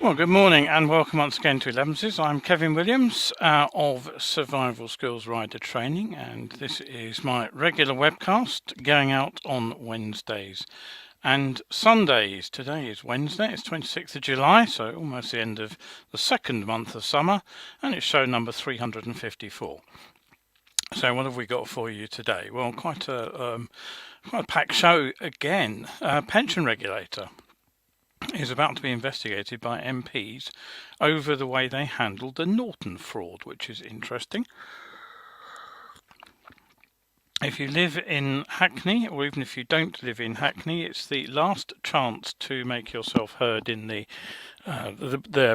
Well, good morning and welcome once again to Elevenses. I'm Kevin Williams of Survival Skills Rider Training, and this is my regular webcast going out on Wednesdays and Sundays. Today is Wednesday, it's 26th of July, so almost the end of the second month of summer, and it's show number 354. So what have we got for you today? Well, quite a packed show again. Pension regulator is about to be investigated by MPs over the way they handled the Norton fraud, which is interesting. If you live in Hackney, or even if you don't live in Hackney, it's the last chance to make yourself heard in the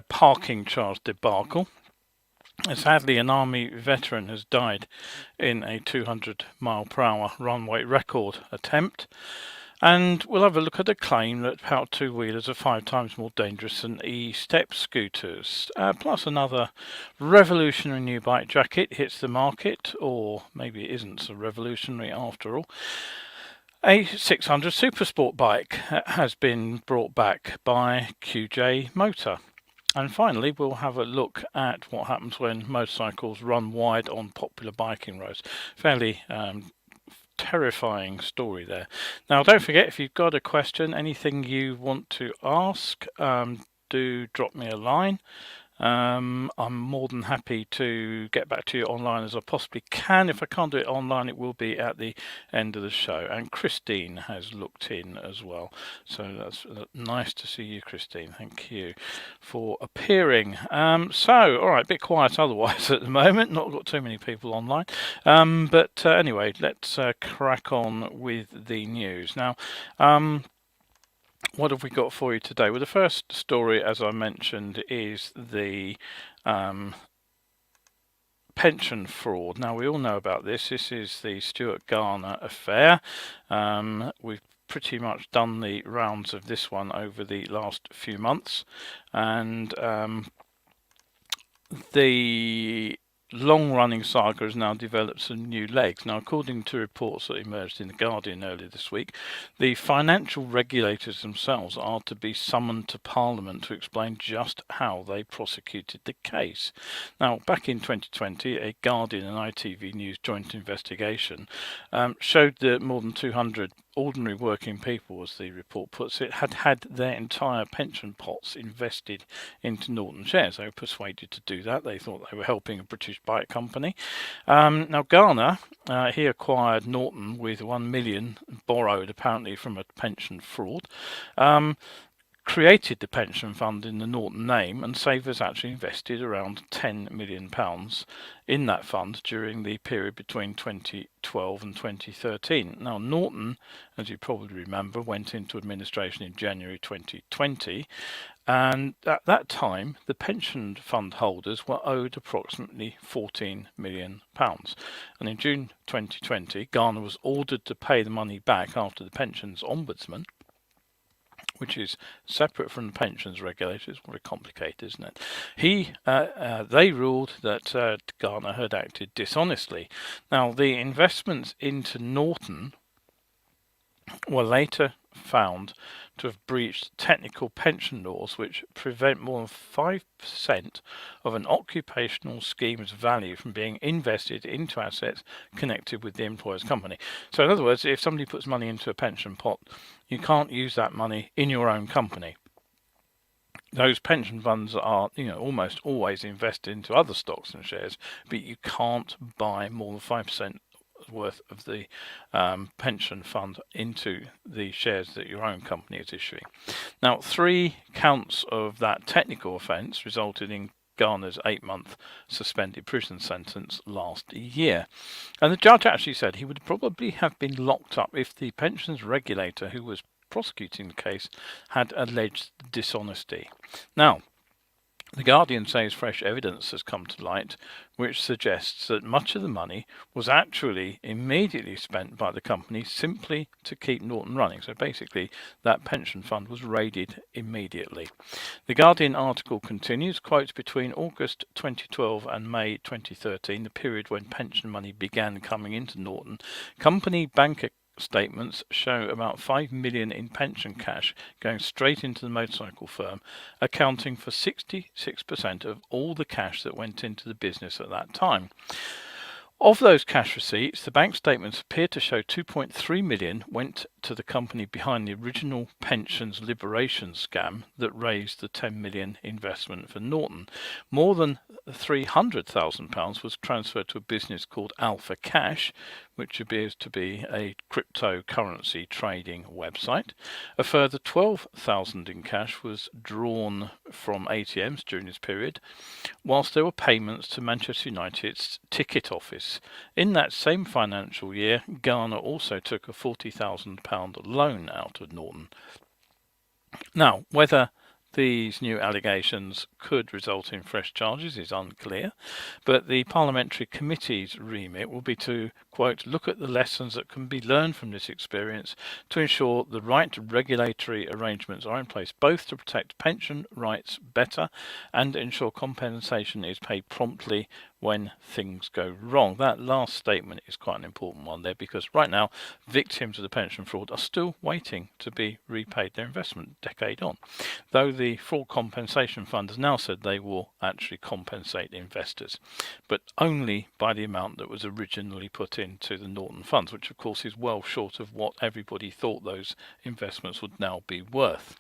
parking charge debacle. Sadly, an army veteran has died in a 200-mile-per-hour runway record attempt. And we'll have a look at a claim that powered two-wheelers are 5 times more dangerous than e-step scooters. Plus another revolutionary new bike jacket hits the market, or maybe it isn't so revolutionary after all. A 600 supersport bike has been brought back by QJMotor. And finally, we'll have a look at what happens when motorcycles run wide on popular biking roads. Fairly terrifying story there. Now, don't forget, if you've got a question, anything you want to ask, do drop me a line. I'm more than happy to get back to you online as I possibly can. If I can't do it online, it will be at the end of the show. And Christine has looked in as well, so that's nice to see you, Christine. Thank you for appearing. So all right, a bit quiet otherwise at the moment, not got too many people online, but anyway, let's crack on with the news now. What have we got for you today? Well, the first story, as I mentioned, is the pension fraud. Now, we all know about this. This is the Stuart Garner affair. We've pretty much done the rounds of this one over the last few months, and the long-running saga has now developed some new legs. Now, according to reports that emerged in The Guardian earlier this week, the financial regulators themselves are to be summoned to Parliament to explain just how they prosecuted the case. Now, back in 2020, a Guardian and ITV News joint investigation showed that more than 200 ordinary working people, as the report puts it, had their entire pension pots invested into Norton shares. They were persuaded to do that. They thought they were helping a British bike company. Now, Garner, he acquired Norton with 1 million borrowed apparently from a pension fraud. Created the pension fund in the Norton name, and Savers actually invested around £10 million in that fund during the period between 2012 and 2013. Now, Norton, as you probably remember, went into administration in January 2020, and at that time the pension fund holders were owed approximately £14 million. And in June 2020, Garner was ordered to pay the money back after the pensions ombudsman, which is separate from the pensions regulator. It's very complicated, isn't it? They ruled that Garner had acted dishonestly. Now, the investments into Norton were later found to have breached technical pension laws which prevent more than 5% of an occupational scheme's value from being invested into assets connected with the employer's company. So in other words, if somebody puts money into a pension pot, you can't use that money in your own company. Those pension funds are, almost always invested into other stocks and shares, but you can't buy more than 5% worth of the pension fund into the shares that your own company is issuing. Now, 3 counts of that technical offence resulted in Garner's 8-month suspended prison sentence last year. And the judge actually said he would probably have been locked up if the pensions regulator who was prosecuting the case had alleged dishonesty. Now, The Guardian says fresh evidence has come to light which suggests that much of the money was actually immediately spent by the company simply to keep Norton running. So basically that pension fund was raided immediately. The Guardian article continues, quotes, between August 2012 and May 2013, the period when pension money began coming into Norton, company bank statements show about 5 million in pension cash going straight into the motorcycle firm, accounting for 66% of all the cash that went into the business at that time. Of those cash receipts, the bank statements appear to show 2.3 million went to the company behind the original pensions liberation scam that raised the 10 million investment for Norton. More than £300,000 was transferred to a business called Alpha Cash, which appears to be a cryptocurrency trading website. A further 12,000 in cash was drawn from ATMs during this period, whilst there were payments to Manchester United's ticket office. In that same financial year, Garner also took a £40,000 loan out of Norton. Now, whether these new allegations could result in fresh charges is unclear, but the Parliamentary Committee's remit will be to, quote, look at the lessons that can be learned from this experience to ensure the right regulatory arrangements are in place, both to protect pension rights better and ensure compensation is paid promptly when things go wrong. That last statement is quite an important one there, because right now victims of the pension fraud are still waiting to be repaid their investment decade on, though the Fraud Compensation Fund has now said they will actually compensate investors, but only by the amount that was originally put into the Norton funds, which of course is well short of what everybody thought those investments would now be worth.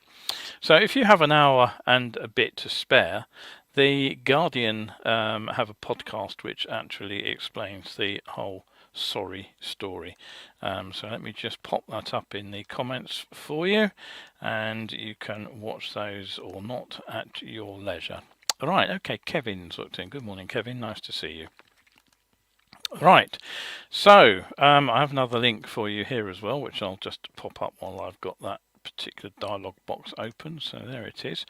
So if you have an hour and a bit to spare, the Guardian have a podcast which actually explains the whole sorry story. So let me just pop that up in the comments for you, and you can watch those or not at your leisure. All right, okay, Kevin's looked in. Good morning, Kevin. Nice to see you. Right, so I have another link for you here as well, which I'll just pop up while I've got that particular dialog box open. So there it is.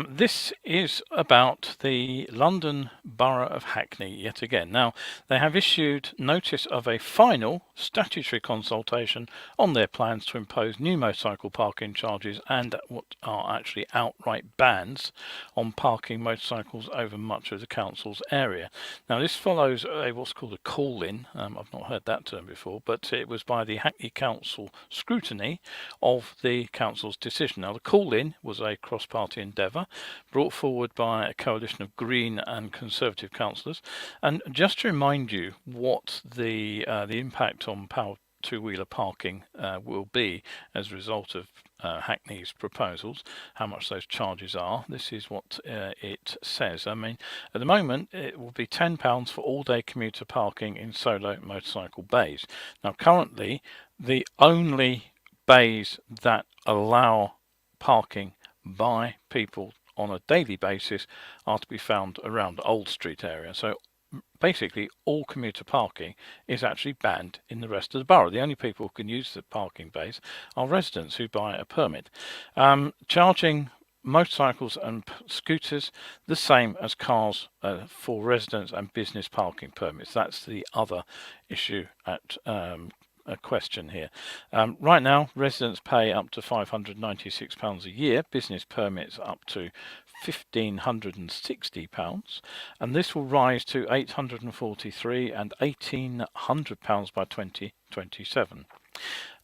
This is about the London Borough of Hackney yet again. Now, they have issued notice of a final statutory consultation on their plans to impose new motorcycle parking charges and what are actually outright bans on parking motorcycles over much of the council's area. Now, this follows what's called a call-in. I've not heard that term before, but it was by the Hackney Council scrutiny of the council's decision. Now, the call-in was a cross-party endeavour brought forward by a coalition of Green and Conservative councillors. And just to remind you what the impact on power two-wheeler parking will be as a result of Hackney's proposals, how much those charges are. This is what it says. I mean, at the moment it will be £10 for all-day commuter parking in solo motorcycle bays. Now, currently the only bays that allow parking by people on a daily basis are to be found around Old Street area. So basically all commuter parking is actually banned in the rest of the borough. The only people who can use the parking bays are residents who buy a permit. Charging motorcycles and scooters the same as cars for residents and business parking permits. That's the other issue at a question here. Right now, residents pay up to £596 a year, business permits up to £1,560, and this will rise to £843 and £1,800 by 2027.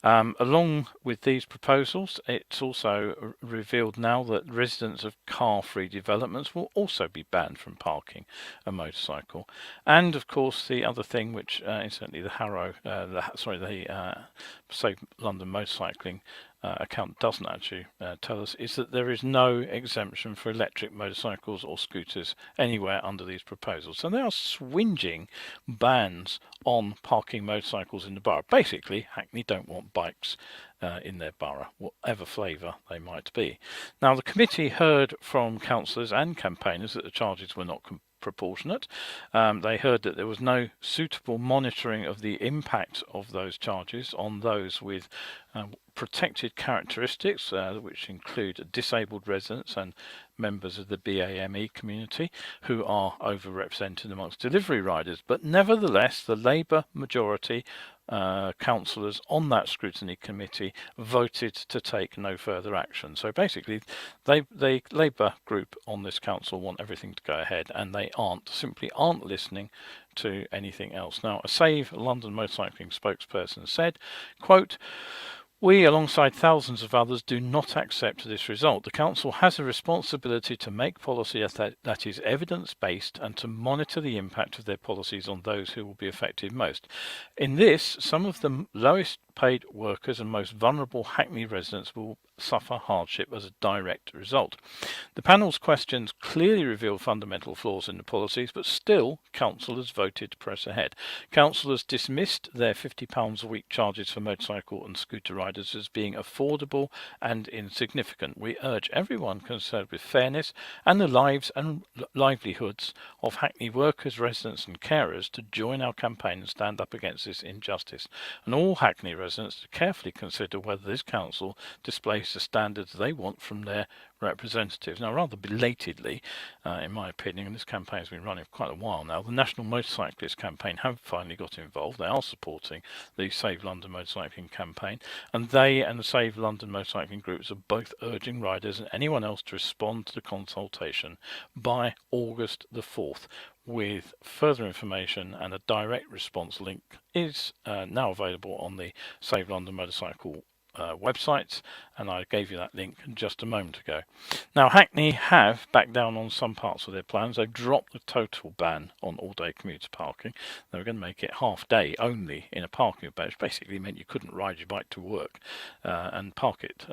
Along with these proposals, it's also revealed now that residents of car-free developments will also be banned from parking a motorcycle. And of course, the other thing, which incidentally the Save London Motorcycling account doesn't actually tell us, is that there is no exemption for electric motorcycles or scooters anywhere under these proposals. So they are swinging bans on parking motorcycles in the borough. Basically, Hackney don't want bikes in their borough, whatever flavour they might be. Now, the committee heard from councillors and campaigners that the charges were not proportionate. They heard that there was no suitable monitoring of the impact of those charges on those with protected characteristics, which include disabled residents and members of the BAME community who are overrepresented amongst delivery riders. But nevertheless, the Labour majority councillors on that scrutiny committee voted to take no further action. So basically, the Labour group on this council want everything to go ahead, and they simply aren't listening to anything else. Now, a Save London Motorcycling spokesperson said, quote, "We, alongside thousands of others, do not accept this result. The Council has a responsibility to make policy that is evidence-based and to monitor the impact of their policies on those who will be affected most. In this, some of the lowest paid workers and most vulnerable Hackney residents will suffer hardship as a direct result. The panel's questions clearly reveal fundamental flaws in the policies, but still councillors voted to press ahead. Councillors dismissed their £50 a week charges for motorcycle and scooter riders as being affordable and insignificant. We urge everyone concerned with fairness and the lives and livelihoods of Hackney workers, residents and carers to join our campaign and stand up against this injustice. And all Hackney residents to carefully consider whether this council displays the standards they want from their representatives." Now, rather belatedly, in my opinion, and this campaign has been running for quite a while now, the National Motorcyclist Campaign have finally got involved. They are supporting the Save London Motorcycling campaign, and they and the Save London Motorcycling groups are both urging riders and anyone else to respond to the consultation by August the 4th. With further information and a direct response link is now available on the Save London Motorcycle websites, and I gave you that link just a moment ago. Now, Hackney have backed down on some parts of their plans. They've dropped the total ban on all-day commuter parking. They were going to make it half-day only in a parking bay, which basically meant you couldn't ride your bike to work and park it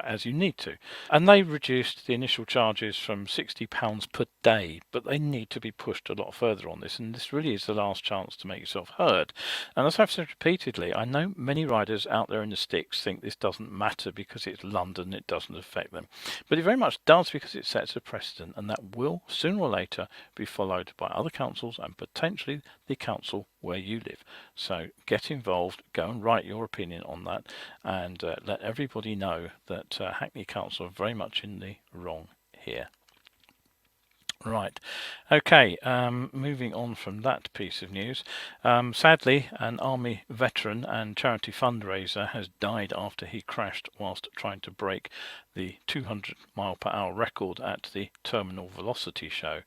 as you need to. And they reduced the initial charges from £60 per day, but they need to be pushed a lot further on this, and this really is the last chance to make yourself heard. And as I've said repeatedly, I know many riders out there in the sticks think this doesn't matter because it's London, it doesn't affect them. But it very much does, because it sets a precedent, and that will sooner or later be followed by other councils and potentially the council where you live. So get involved, go and write your opinion on that, and let everybody know that Hackney Council are very much in the wrong here. Right, okay, moving on from that piece of news. Sadly, an army veteran and charity fundraiser has died after he crashed whilst trying to break the 200-mile-per-hour record at the Terminal Velocity show.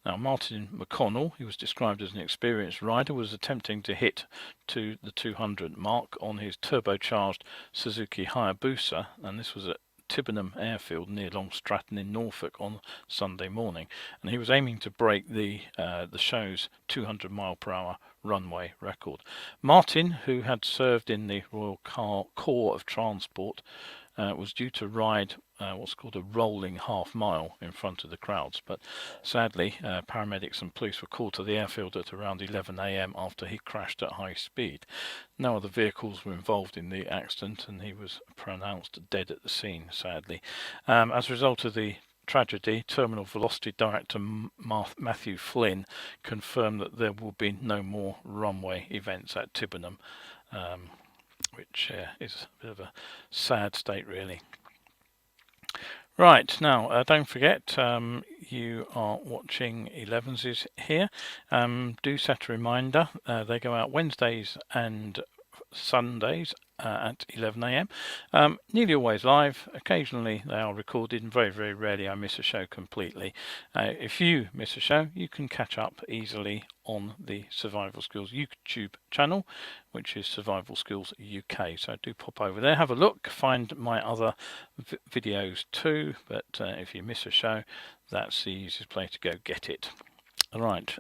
Now, Martin McConnell, who was described as an experienced rider, was attempting to hit to the 200 mark on his turbocharged Suzuki Hayabusa, and this was at Tibenham Airfield near Long Stratton in Norfolk on Sunday morning, and he was aiming to break the show's 200-mile-per-hour runway record. Martin, who had served in the Royal Corps of Transport, was due to ride what's called a rolling half mile in front of the crowds, but sadly paramedics and police were called to the airfield at around 11 AM after he crashed at high speed. No other vehicles were involved in the accident, and he was pronounced dead at the scene, sadly. As a result of the tragedy, Terminal Velocity Director Matthew Flynn confirmed that there will be no more runway events at Tibenham, which is a bit of a sad state, really. Right, now don't forget, you are watching Elevenses here. Do set a reminder. They go out Wednesdays and Sundays at 11 AM. Nearly always live. Occasionally they are recorded, and very, very rarely I miss a show completely. If you miss a show, you can catch up easily on the Survival Skills YouTube channel, which is Survival Skills UK. So do pop over there, have a look, find my other videos too. But if you miss a show, that's the easiest place to go get it. All right.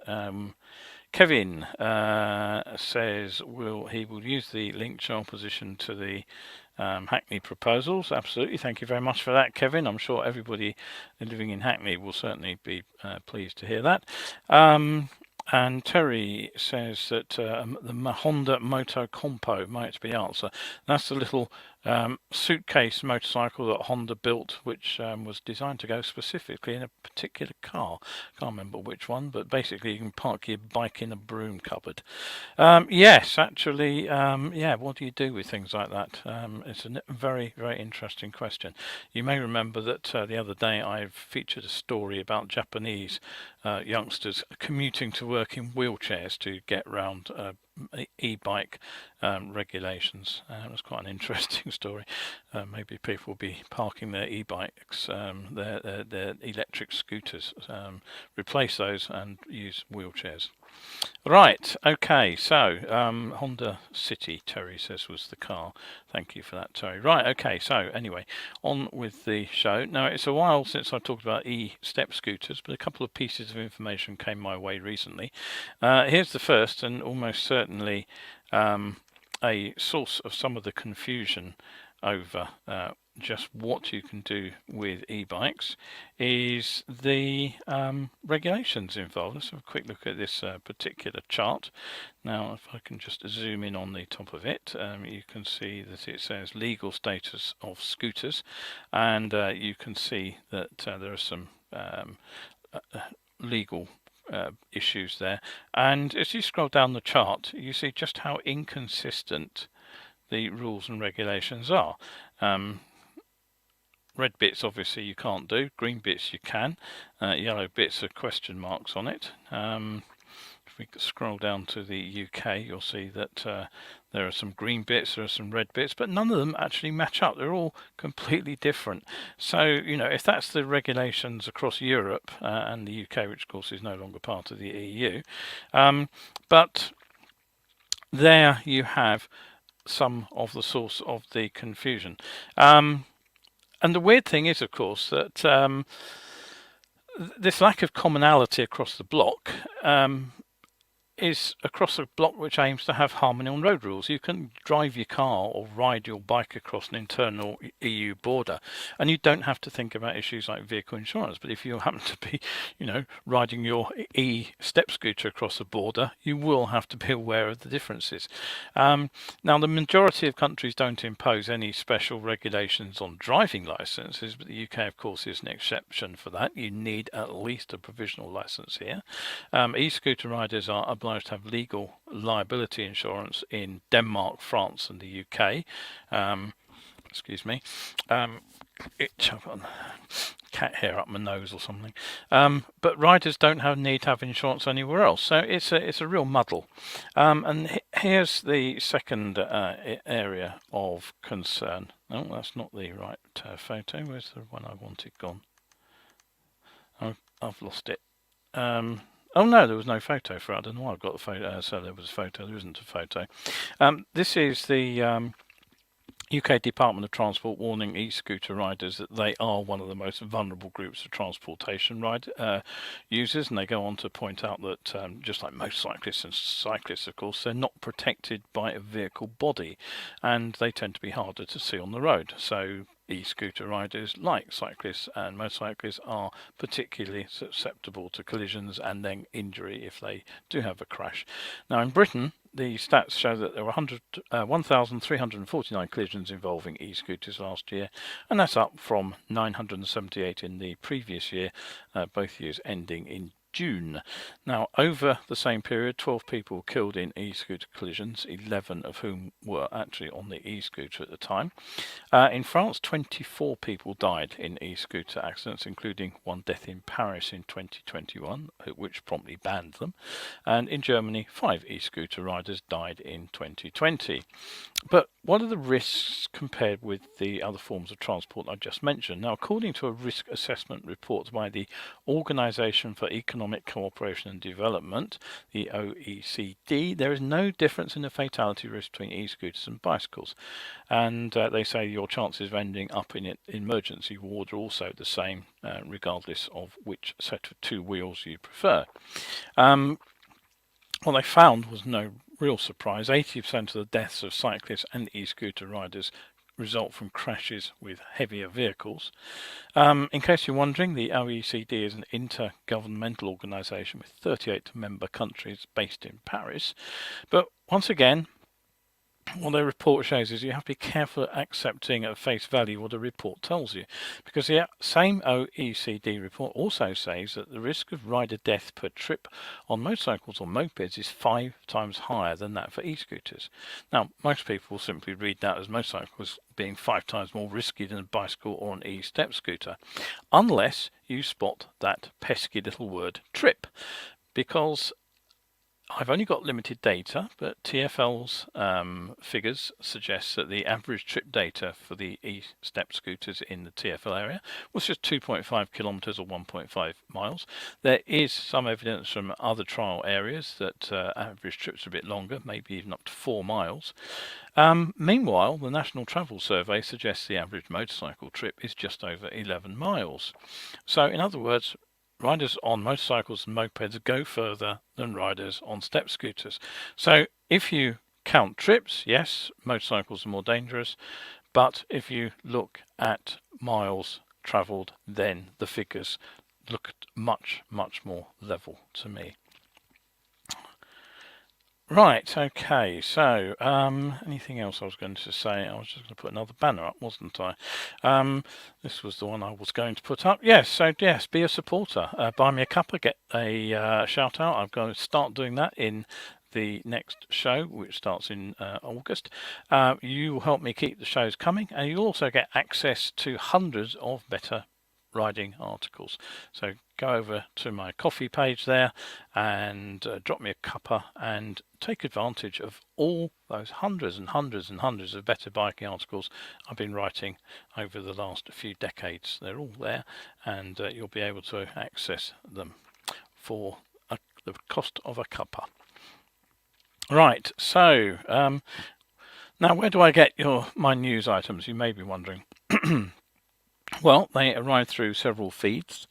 Kevin says he will use the link to opposition to the Hackney proposals. Absolutely, thank you very much for that, Kevin. I'm sure everybody living in Hackney will certainly be pleased to hear that. And Terry says that the Honda Moto Compo might be the answer. That's the little suitcase motorcycle that Honda built, which was designed to go specifically in a particular car. Can't remember which one, but basically you can park your bike in a broom cupboard. Yes, actually, yeah, what do you do with things like that? It's a very, very interesting question. You may remember that the other day I featured a story about Japanese youngsters commuting to work in wheelchairs to get round e-bike regulations. It was quite an interesting story. Maybe people will be parking their e-bikes, their electric scooters, replace those and use wheelchairs. Right, okay, so Honda City, Terry says, was the car. Thank you for that, Terry. Right, okay, so anyway, on with the show. Now, it's a while since I talked about e-step scooters, but a couple of pieces of information came my way recently. Here's the first, and almost certainly a source of some of the confusion over just what you can do with e-bikes is the regulations involved. Let's have a quick look at this particular chart. Now, if I can just zoom in on the top of it, you can see that it says legal status of scooters, and you can see that there are some legal issues there. And as you scroll down the chart, you see just how inconsistent the rules and regulations are. Red bits obviously you can't do, green bits you can, yellow bits are question marks on it. If we scroll down to the UK, you'll see that there are some green bits, there are some red bits, but none of them actually match up. They're all completely different. So, you know, if that's the regulations across Europe and the UK, which of course is no longer part of the EU, but there you have some of the source of the confusion. And the weird thing is, of course, that this lack of commonality across the bloc is across a bloc which aims to have harmony on road rules. You can drive your car or ride your bike across an internal EU border, and you don't have to think about issues like vehicle insurance. But if you happen to be, you know, riding your e-step scooter across the border, you will have to be aware of the differences. Now, the majority of countries don't impose any special regulations on driving licenses, but the UK, of course, is an exception for that. You need at least a provisional license here. E-scooter riders are obliged to have legal liability insurance in Denmark, France, and the UK. Excuse me. I've got cat hair up my nose or something. But riders don't need to have insurance anywhere else, so it's a real muddle. And here's the second area of concern. Oh, that's not the right photo. Where's the one I wanted gone? Oh, I've lost it. Oh no, there was no photo for it. I don't know why I've got the photo. So there was a photo. There isn't a photo. This is the UK Department of Transport warning e-scooter riders that they are one of the most vulnerable groups of transportation users, and they go on to point out that just like most cyclists and cyclists, of course, they're not protected by a vehicle body, and they tend to be harder to see on the road. So e-scooter riders, like cyclists and motorcyclists, are particularly susceptible to collisions and then injury if they do have a crash. Now, in Britain, the stats show that there were 1,349 collisions involving e-scooters last year, and that's up from 978 in the previous year, both years ending in June. Now, over the same period, 12 people were killed in e-scooter collisions, 11 of whom were actually on the e-scooter at the time. In France, 24 people died in e-scooter accidents, including one death in Paris in 2021, which promptly banned them. And in Germany, 5 e-scooter riders died in 2020. But what are the risks compared with the other forms of transport I just mentioned? Now, according to a risk assessment report by the Organisation for Economic Cooperation and Development, the OECD, there is no difference in the fatality risk between e-scooters and bicycles. And they say your chances of ending up in emergency ward are also the same, regardless of which set of two wheels you prefer. What they found was no real surprise. 80% of the deaths of cyclists and e-scooter riders result from crashes with heavier vehicles. In case you're wondering, the OECD is an intergovernmental organisation with 38 member countries based in Paris. But once again, what their report shows is you have to be careful accepting at face value what a report tells you, because the same OECD report also says that the risk of rider death per trip on motorcycles or mopeds is 5 times higher than that for e-scooters. Now, most people will simply read that as motorcycles being 5 times more risky than a bicycle or an e-step scooter, unless you spot that pesky little word trip, because I've only got limited data, but TfL's figures suggest that the average trip data for the e-step scooters in the TfL area was just 2.5 kilometres or 1.5 miles. There is some evidence from other trial areas that average trips are a bit longer, maybe even up to 4 miles. Meanwhile, the National Travel Survey suggests the average motorcycle trip is just over 11 miles. So, in other words, riders on motorcycles and mopeds go further than riders on step scooters. So if you count trips, yes, motorcycles are more dangerous, but if you look at miles travelled, then the figures look much, much more level to me. Right, okay, so anything else I was going to say? I was just going to put another banner up, wasn't I? This was the one I was going to put up. Yes, so yes, be a supporter. Buy me a cuppa, get a shout out. I'm going to start doing that in the next show, which starts in August. You will help me keep the shows coming, and you'll also get access to hundreds of better riding articles. So go over to my coffee page there and drop me a cuppa and take advantage of all those hundreds and hundreds and hundreds of better biking articles I've been writing over the last few decades. They're all there, and you'll be able to access them for the cost of a cuppa. Right, so now where do I get my news items, you may be wondering. Well, they arrived through several feeds,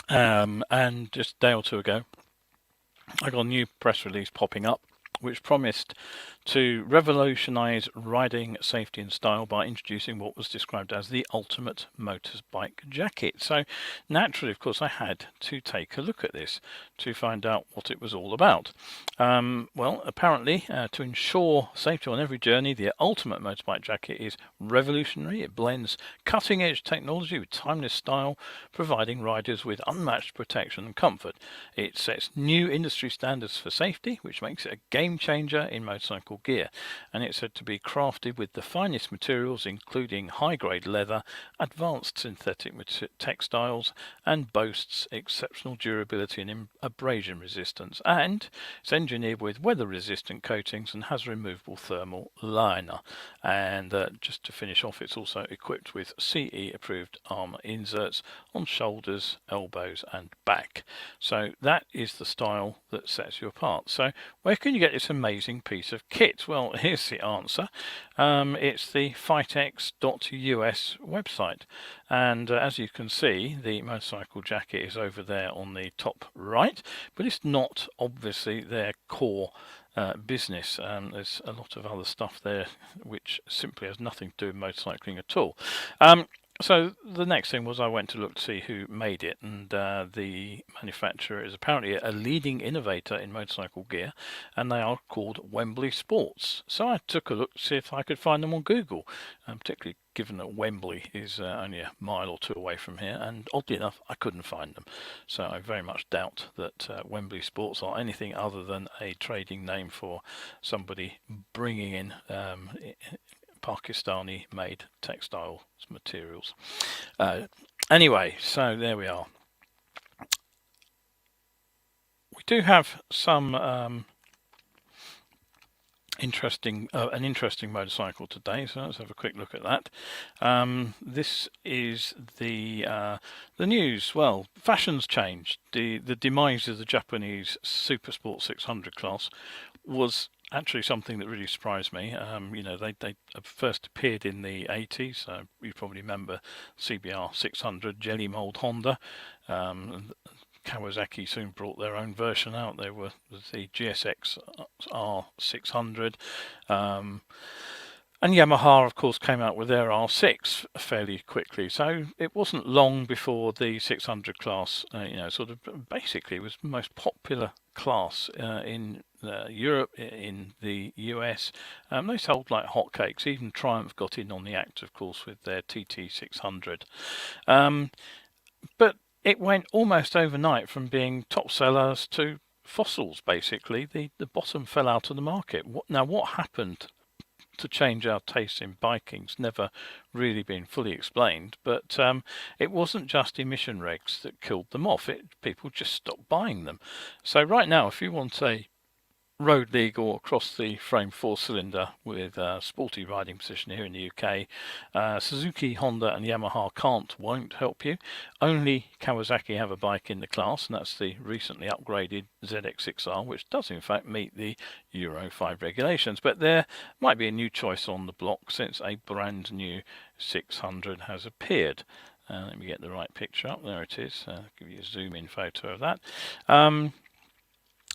and just a day or two ago I got a new press release popping up which promised to revolutionise riding safety and style by introducing what was described as the ultimate motorbike jacket. So naturally, of course, I had to take a look at this to find out what it was all about. Well, apparently, to ensure safety on every journey, the ultimate motorbike jacket is revolutionary. It blends cutting-edge technology with timeless style, providing riders with unmatched protection and comfort. It sets new industry standards for safety, which makes it a game changer in motorcycle gear, and it's said to be crafted with the finest materials, including high-grade leather, advanced synthetic textiles, and boasts exceptional durability and abrasion resistance, and it's engineered with weather-resistant coatings and has removable thermal liner. And just to finish off, it's also equipped with CE approved armor inserts on shoulders, elbows and back. So that is the style that sets you apart. So where can you get this amazing piece of kit? Well, here's the answer. It's the fightex.us website, and as you can see, the motorcycle jacket is over there on the top right, but it's not obviously their core business. There's a lot of other stuff there which simply has nothing to do with motorcycling at all. So the next thing was I went to look to see who made it, and the manufacturer is apparently a leading innovator in motorcycle gear, and they are called Wembley Sports. So I took a look to see if I could find them on Google, particularly given that Wembley is only a mile or two away from here, and oddly enough I couldn't find them. So I very much doubt that Wembley Sports are anything other than a trading name for somebody bringing in Pakistani made textile materials. Anyway, so there we are. We do have some an interesting motorcycle today, so let's have a quick look at that. This is the news. Well, fashion's changed. The demise of the Japanese Supersport 600 class was actually something that really surprised me. You know, they first appeared in the 80s. You probably remember CBR 600 Jelly Mold Honda. Kawasaki soon brought their own version out. There was the GSX R600. And Yamaha, of course, came out with their R6 fairly quickly. So it wasn't long before the 600 class, you know, sort of basically was the most popular class in Europe, in the US. They sold like hotcakes. Even Triumph got in on the act, of course, with their TT600. But it went almost overnight from being top sellers to fossils, basically. The bottom fell out of the market. Now, what happened to change our taste in biking's never really been fully explained, but it wasn't just emission regs that killed them off. People just stopped buying them. So right now, if you want a road legal across the frame 4-cylinder with a sporty riding position here in the UK, Suzuki, Honda and Yamaha won't help you. Only Kawasaki have a bike in the class, and that's the recently upgraded ZX6R, which does in fact meet the Euro 5 regulations. But there might be a new choice on the block since a brand new 600 has appeared. Let me get the right picture up. There it is. Give you a zoom in photo of that.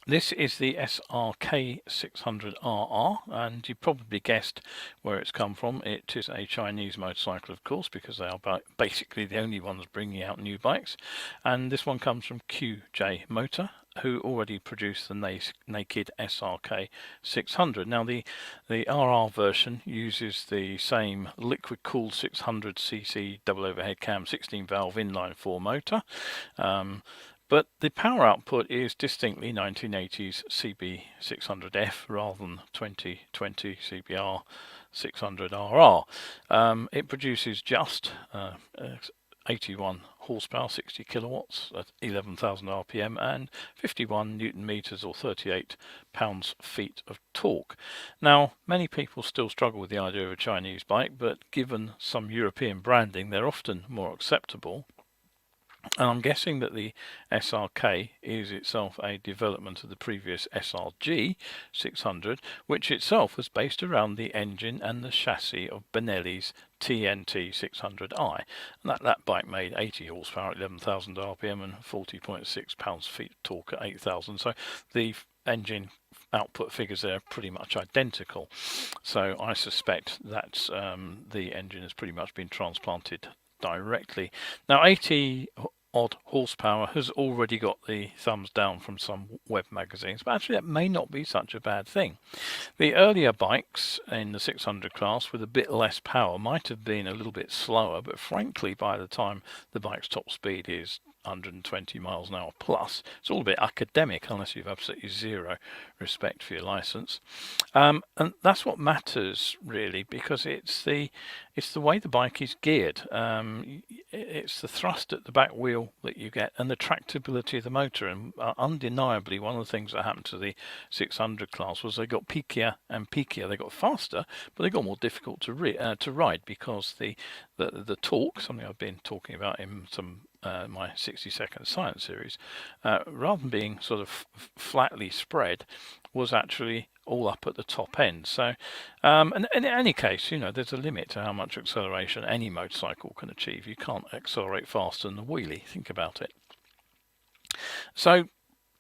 This is the SRK 600RR, and you probably guessed where it's come from. It is a Chinese motorcycle, of course, because they are basically the only ones bringing out new bikes. And this one comes from QJMotor, who already produced the naked SRK 600. Now, the RR version uses the same liquid-cooled 600cc double overhead cam 16-valve inline-4 motor. But the power output is distinctly 1980s CB600F rather than 2020 CBR 600RR. It produces just 81 horsepower, 60 kilowatts at 11,000 RPM and 51 newton meters or 38 pounds-feet of torque. Now, many people still struggle with the idea of a Chinese bike, but given some European branding, they're often more acceptable. And I'm guessing that the SRK is itself a development of the previous SRG 600, which itself was based around the engine and the chassis of Benelli's TNT 600i. And that bike made 80 horsepower at 11,000 RPM and 40.6 pounds-feet torque at 8,000. So the engine output figures there are pretty much identical. So I suspect that the engine has pretty much been transplanted directly. Now, 80 odd horsepower has already got the thumbs down from some web magazines, but actually that may not be such a bad thing. The earlier bikes in the 600 class with a bit less power might have been a little bit slower, but frankly, by the time the bike's top speed is 120 miles an hour plus, it's all a bit academic unless you've absolutely zero respect for your license. And that's what matters really, because it's the way the bike is geared. It's the thrust at the back wheel that you get and the tractability of the motor. And undeniably, one of the things that happened to the 600 class was they got peakier and peakier. They got faster, but they got more difficult to ride because the torque, something I've been talking about in some my 60-second science series, rather than being sort of flatly spread, was actually all up at the top end. So, and in any case, you know, there's a limit to how much acceleration any motorcycle can achieve. You can't accelerate faster than the wheelie. Think about it. So,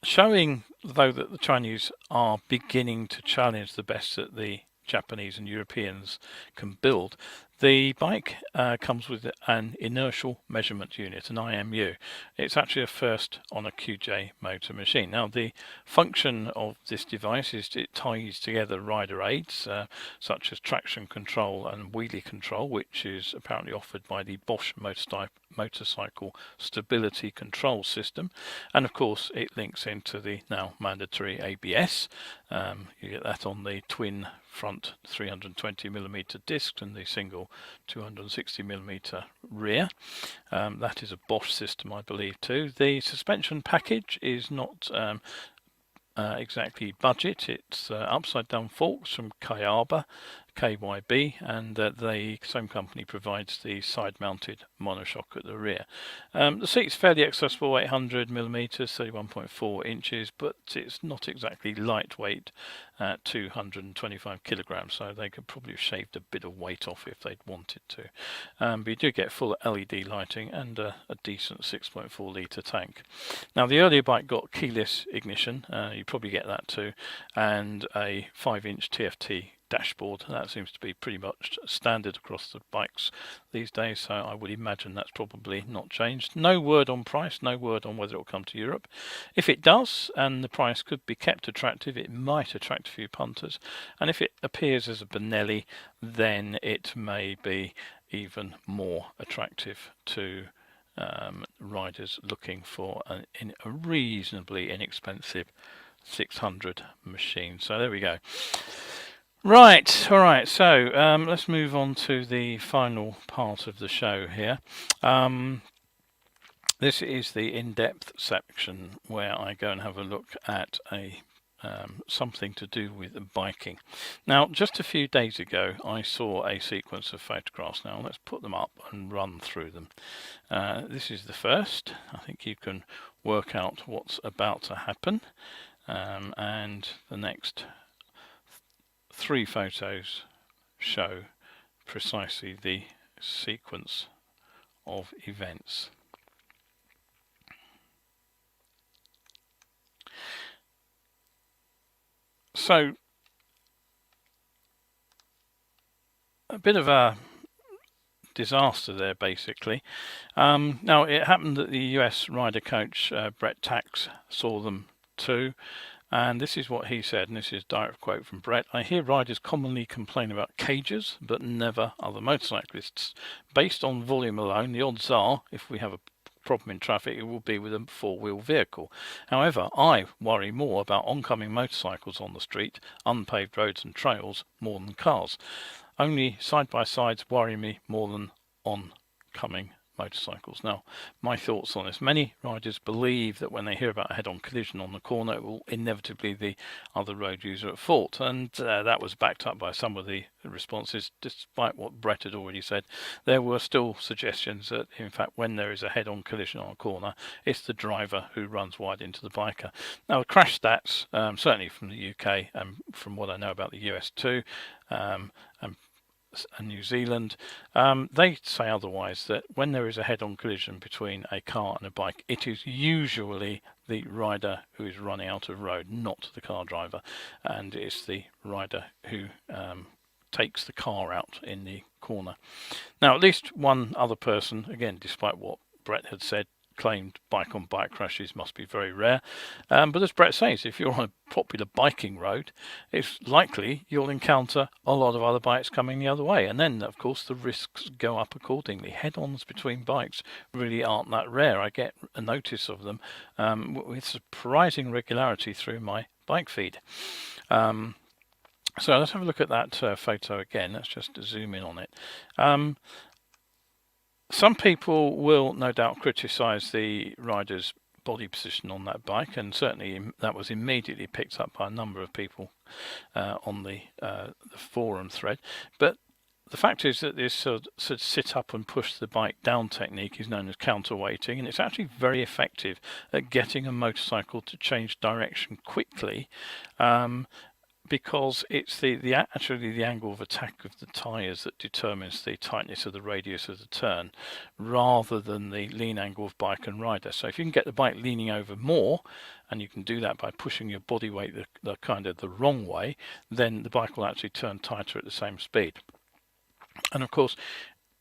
showing though that the Chinese are beginning to challenge the best that the Japanese and Europeans can build, the bike comes with an inertial measurement unit, an IMU. It's actually a first on a QJMotor machine. Now, the function of this device is it ties together rider aids such as traction control and wheelie control, which is apparently offered by the Bosch motorcycle stability control system, and of course it links into the now mandatory ABS. You get that on the twin front 320mm disc and the single 260mm rear. That is a Bosch system, I believe, too. The suspension package is not exactly budget. It's upside down forks from KYB, and the same company provides the side mounted monoshock at the rear. The seat's fairly accessible, 800mm, 31.4 inches, but it's not exactly lightweight at 225 kilograms, so they could probably have shaved a bit of weight off if they'd wanted to. But you do get full LED lighting and a decent 6.4 litre tank. Now, the earlier bike got keyless ignition, you probably get that too, and a 5-inch TFT dashboard. That seems to be pretty much standard across the bikes these days, so I would imagine that's probably not changed. No word on price, no word on whether it will come to Europe. If it does, and the price could be kept attractive, it might attract a few punters, and if it appears as a Benelli, then it may be even more attractive to riders looking for a reasonably inexpensive 600 machine. So there we go. Right, all right, so let's move on to the final part of the show here. This is the in-depth section where I go and have a look at something to do with biking. Now, just a few days ago, I saw a sequence of photographs. Now, let's put them up and run through them. This is the first. I think you can work out what's about to happen. And the next 3 photos show precisely the sequence of events. So, a bit of a disaster there, basically. Now, it happened that the US rider coach Brett Tax saw them too, and this is what he said, and this is a direct quote from Brett. "I hear riders commonly complain about cages, but never other motorcyclists. Based on volume alone, the odds are, if we have a problem in traffic, it will be with a 4-wheel vehicle. However, I worry more about oncoming motorcycles on the street, unpaved roads and trails, more than cars. Only side-by-sides worry me more than oncoming motorcycles." Now, my thoughts on this. Many riders believe that when they hear about a head-on collision on the corner, it will inevitably be the other road user at fault, and that was backed up by some of the responses. Despite what Brett had already said, there were still suggestions that, in fact, when there is a head-on collision on a corner, it's the driver who runs wide into the biker. Now, the crash stats, certainly from the UK and from what I know about the US too, and New Zealand, they say otherwise, that when there is a head-on collision between a car and a bike, it is usually the rider who is running out of road, not the car driver, and it's the rider who takes the car out in the corner. Now, at least one other person, again, despite what Brett had said, claimed bike-on-bike crashes must be very rare. But as Brett says, if you're on a popular biking road, it's likely you'll encounter a lot of other bikes coming the other way. And then, of course, the risks go up accordingly. Head-ons between bikes really aren't that rare. I get a notice of them with surprising regularity through my bike feed. So let's have a look at that photo again. Let's just zoom in on it. Some people will no doubt criticise the rider's body position on that bike, and certainly that was immediately picked up by a number of people on the forum thread. But the fact is that this sort of sit up and push the bike down technique is known as counterweighting, and it's actually very effective at getting a motorcycle to change direction quickly. Because it's actually the angle of attack of the tyres that determines the tightness of the radius of the turn, rather than the lean angle of bike and rider. So if you can get the bike leaning over more, and you can do that by pushing your body weight the kind of the wrong way, then the bike will actually turn tighter at the same speed. And of course,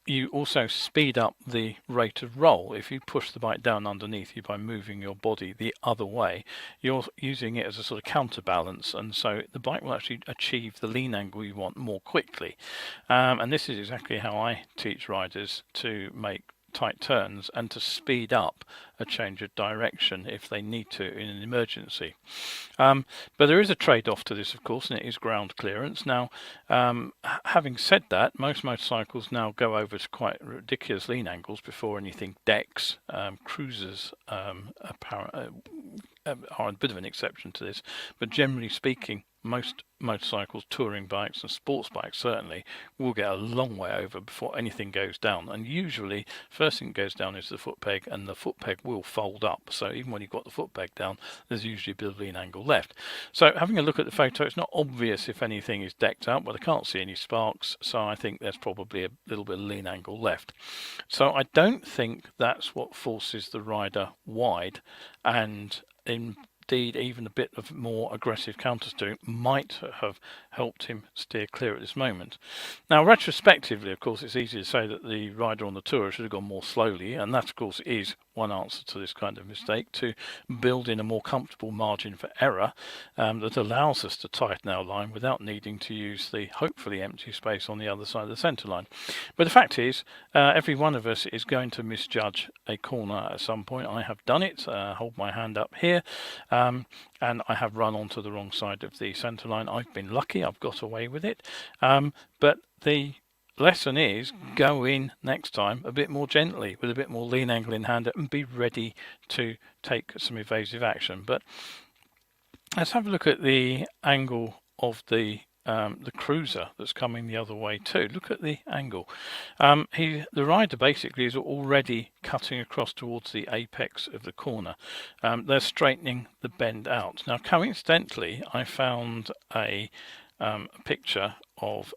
you also speed up the rate of roll. If you push the bike down underneath you by moving your body the other way, you're using it as a sort of counterbalance, and so the bike will actually achieve the lean angle you want more quickly. And this is exactly how I teach riders to make tight turns and to speed up a change of direction if they need to in an emergency. But there is a trade-off to this, of course, and it is ground clearance. Now, having said that, most motorcycles now go over to quite ridiculous lean angles before anything decks. Cruisers are a bit of an exception to this, but generally speaking, most motorcycles, touring bikes and sports bikes certainly, will get a long way over before anything goes down, and usually first thing that goes down is the foot peg, and the foot peg will fold up, so even when you've got the foot peg down, there's usually a bit of lean angle left. So having a look at the photo, it's not obvious if anything is decked out, but I can't see any sparks, so I think there's probably a little bit of lean angle left. So I don't think that's what forces the rider wide, and indeed even a bit of more aggressive countersteering might have helped him steer clear at this moment. Now, retrospectively, of course, it's easy to say that the rider on the tour should have gone more slowly, and that, of course, is one answer to this kind of mistake, to build in a more comfortable margin for error that allows us to tighten our line without needing to use the hopefully empty space on the other side of the centre line. But the fact is, every one of us is going to misjudge a corner at some point. I have done it. Hold my hand up here. And I have run onto the wrong side of the centre line. I've been lucky. I've got away with it. But the lesson is, go in next time a bit more gently with a bit more lean angle in hand and be ready to take some evasive action. But let's have a look at the angle of the cruiser that's coming the other way too. Look at the angle. The rider basically is already cutting across towards the apex of the corner. They're straightening the bend out. Now, coincidentally, I found a picture of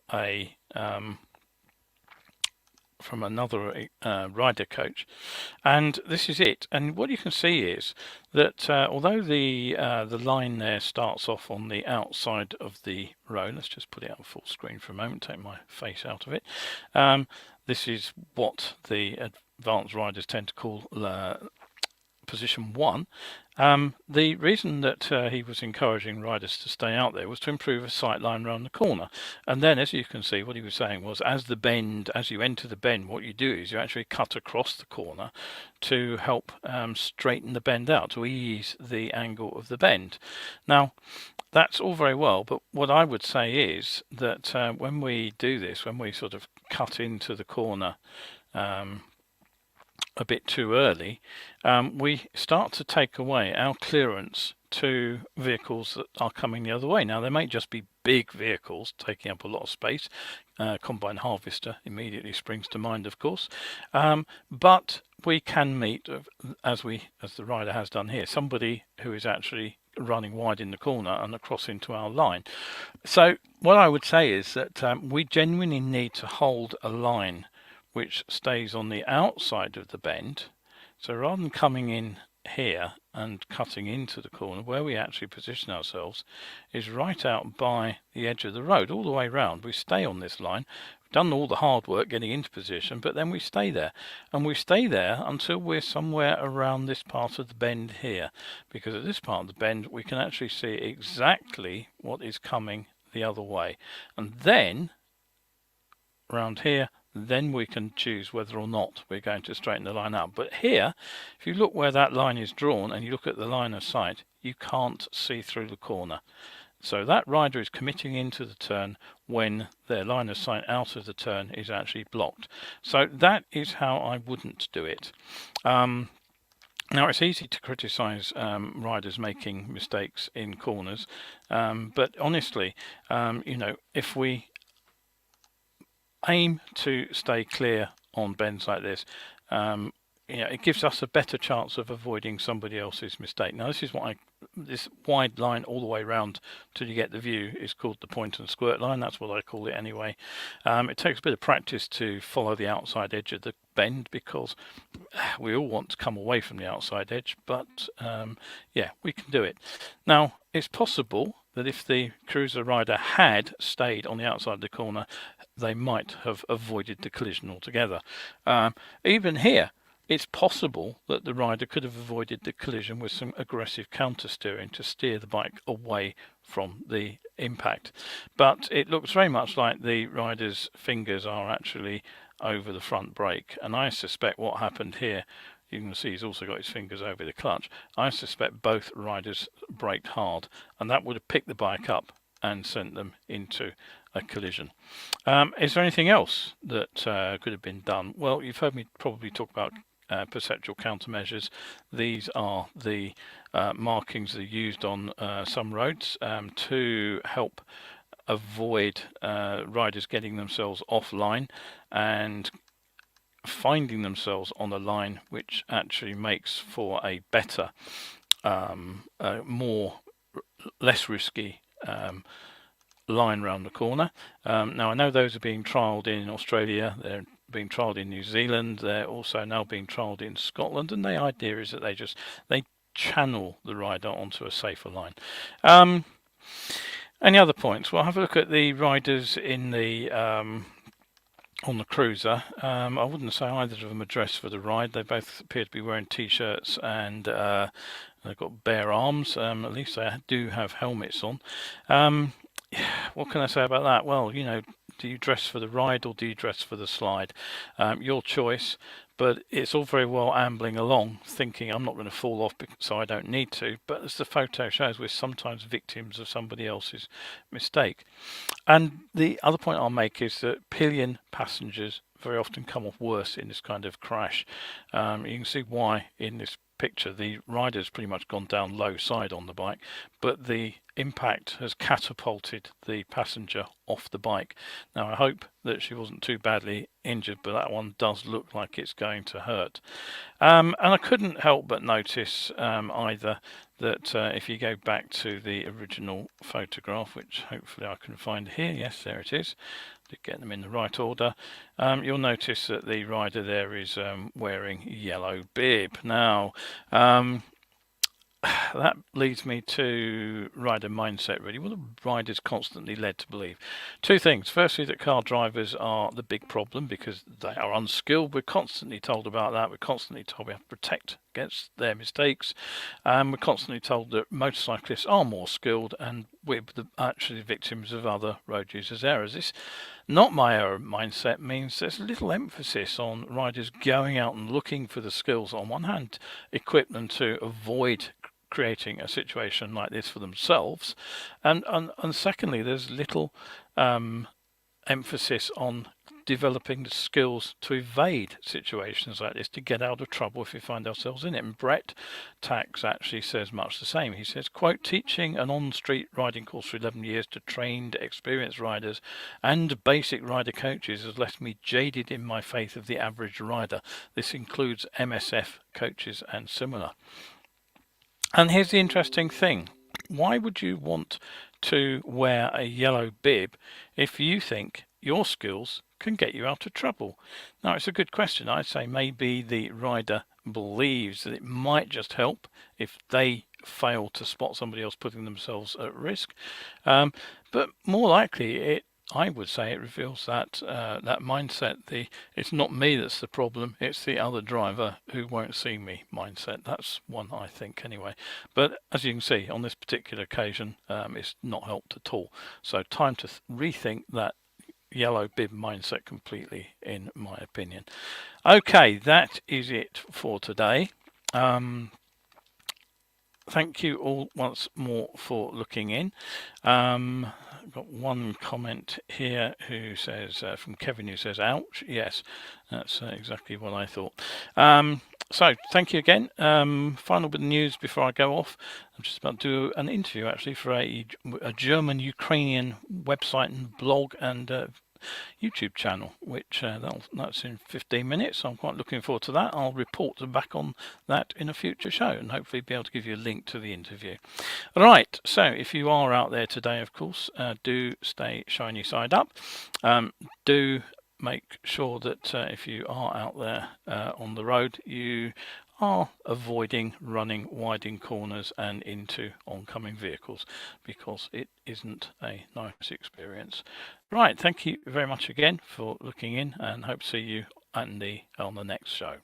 from another rider coach, and this is it. And what you can see is that although the line there starts off on the outside of the road, let's just put it on full screen for a moment, take my face out of it. This is what the advanced riders tend to call position 1. The reason that he was encouraging riders to stay out there was to improve a sight line around the corner. And then, as you can see, what he was saying was, as you enter the bend, what you do is you actually cut across the corner to help straighten the bend out, to ease the angle of the bend. Now, that's all very well, but what I would say is that when we do this, when we sort of cut into the corner a bit too early, we start to take away our clearance to vehicles that are coming the other way. Now, they may just be big vehicles taking up a lot of space. Combine harvester immediately springs to mind, of course, but we can meet, as the rider has done here, somebody who is actually running wide in the corner and across into our line. So what I would say is that we genuinely need to hold a line which stays on the outside of the bend. So rather than coming in here and cutting into the corner, where we actually position ourselves is right out by the edge of the road, all the way round. We stay on this line. We've done all the hard work getting into position, but then we stay there, and we stay there until we're somewhere around this part of the bend here, because at this part of the bend we can actually see exactly what is coming the other way. And then around here, then we can choose whether or not we're going to straighten the line out. But here, if you look where that line is drawn and you look at the line of sight, you can't see through the corner. So that rider is committing into the turn when their line of sight out of the turn is actually blocked. So that is how I wouldn't do it. Now, it's easy to criticise riders making mistakes in corners, but honestly, if we aim to stay clear on bends like this, it gives us a better chance of avoiding somebody else's mistake. Now, this is this wide line all the way around till you get the view is called the point and squirt line. That's what I call it anyway. It takes a bit of practice to follow the outside edge of the bend, because we all want to come away from the outside edge, but yeah, we can do it. Now, it's possible that if the cruiser rider had stayed on the outside of the corner, they might have avoided the collision altogether. Even here, it's possible that the rider could have avoided the collision with some aggressive counter steering to steer the bike away from the impact. But it looks very much like the rider's fingers are actually over the front brake, and I suspect what happened here, you can see he's also got his fingers over the clutch. I suspect both riders braked hard, and that would have picked the bike up and sent them into a collision. Is there anything else that could have been done? Well, you've heard me probably talk about perceptual countermeasures. These are the markings that are used on some roads to help avoid riders getting themselves offline and finding themselves on a line which actually makes for a better, less risky line round the corner. Now, I know those are being trialled in Australia, they're being trialled in New Zealand, they're also now being trialled in Scotland, and the idea is that they channel the rider onto a safer line. Any other points? Well, have a look at the riders in the on the cruiser. I wouldn't say either of them are dressed for the ride. They both appear to be wearing t-shirts and they've got bare arms. At least they do have helmets on. What can I say about that? Well, you know, do you dress for the ride or do you dress for the slide? Your choice. But it's all very well ambling along, thinking I'm not going to fall off so I don't need to. But as the photo shows, we're sometimes victims of somebody else's mistake. And the other point I'll make is that pillion passengers very often come off worse in this kind of crash. You can see why in this picture. The rider's pretty much gone down low side on the bike, but the impact has catapulted the passenger off the bike. Now I hope that she wasn't too badly injured, but that one does look like it's going to hurt. And I couldn't help but notice either that if you go back to the original photograph, which hopefully I can find here, yes, there it is, to get them in the right order, you'll notice that the rider there is wearing yellow bib. Now that leads me to rider mindset, really. What the rider's constantly led to believe. Two things. Firstly, that car drivers are the big problem because they are unskilled. We're constantly told about that. We're constantly told we have to protect against their mistakes. We're constantly told that motorcyclists are more skilled and we're actually victims of other road users' errors. This not my error mindset means there's little emphasis on riders going out and looking for the skills, on one hand, equip them to avoid creating a situation like this for themselves, and secondly, there's little emphasis on developing the skills to evade situations like this, to get out of trouble if we find ourselves in it. And Brett Tax actually says much the same. He says, quote, teaching an on-street riding course for 11 years to trained, experienced riders and basic rider coaches has left me jaded in my faith of the average rider. This includes MSF coaches and similar. And here's the interesting thing. Why would you want to wear a yellow bib if you think your skills can get you out of trouble? Now, it's a good question. I'd say maybe the rider believes that it might just help if they fail to spot somebody else putting themselves at risk. But more likely, I would say it reveals that that mindset, it's not me that's the problem, it's the other driver who won't see me mindset. That's one I think anyway. But as you can see, on this particular occasion, it's not helped at all. So time to rethink that yellow bib mindset completely, in my opinion. Okay, that is it for today. Thank you all once more for looking in. I've got one comment here who says, from Kevin, who says, ouch. Yes, that's exactly what I thought. So thank you again. Final bit of news before I go off. I'm just about to do an interview actually for a German-Ukrainian website and blog and YouTube channel, which that's in 15 minutes. So I'm quite looking forward to that. I'll report back on that in a future show and hopefully be able to give you a link to the interview. Right, so if you are out there today, of course, do stay shiny side up. Do make sure that if you are out there on the road, you are avoiding running wide in corners and into oncoming vehicles, because it isn't a nice experience. Right, thank you very much again for looking in, and hope to see you on the next show.